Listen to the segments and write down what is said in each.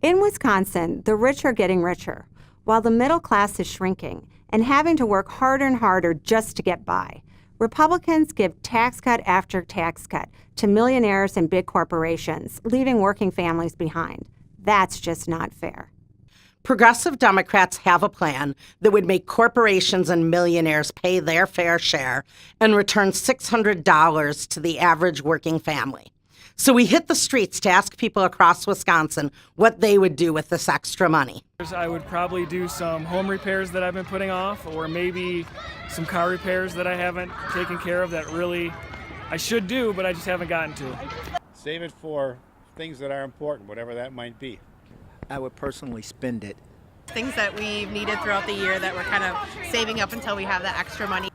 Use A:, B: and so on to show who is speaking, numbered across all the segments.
A: In Wisconsin, the rich are getting richer, while the middle class is shrinking and having to work harder and harder just to get by. Republicans give tax cut after tax cut to millionaires and big corporations, leaving working families behind. That's just not fair.
B: Progressive Democrats have a plan that would make corporations and millionaires pay their fair share and return $600 to the average working family. So we hit the streets to ask people across Wisconsin what they would do with this extra money.
C: I would probably do some home repairs that I've been putting off, or maybe some car repairs that I haven't taken care of that really I should do, but I just haven't gotten to.
D: Save it for things that are important, whatever that might be.
E: I would personally spend it.
F: Things that we've needed throughout the year that we're kind of saving up until we have that extra money.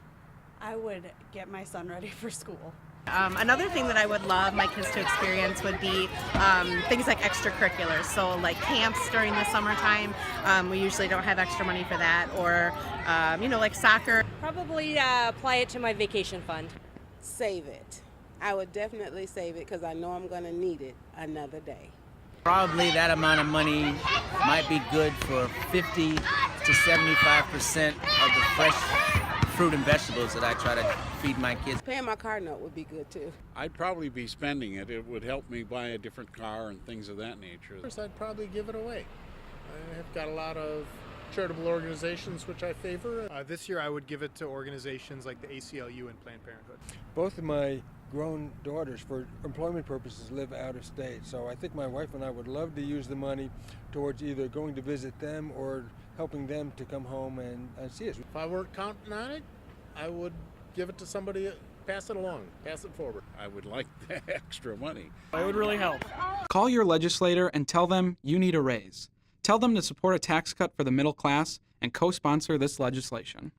G: I would get my son ready for school.
F: Another thing that I would love my kids to experience would be things like extracurriculars. So like camps during the summertime, we usually don't have extra money for that, or like soccer.
G: Probably apply it to my vacation fund.
H: Save it. I would definitely save it because I know I'm going to need it another day.
I: Probably that amount of money might be good for 50 to 75% of the fresh fruit and vegetables that I try to feed my kids.
H: Paying my car note would be good too.
D: I'd probably be spending it. It would help me buy a different car and things of that nature. First, I'd probably give it away. I have got a lot of charitable organizations which I favor.
J: This year I would give it to organizations like the ACLU and Planned Parenthood.
K: Both of my grown daughters, for employment purposes, live out of state. So I think my wife and I would love to use the money towards either going to visit them or helping them to come home and see us.
D: If I weren't counting on it, I would give it to somebody, pass it along, pass it forward. I would like that extra money.
C: It would really help.
L: Call your legislator and tell them you need a raise. Tell them to support a tax cut for the middle class and co-sponsor this legislation.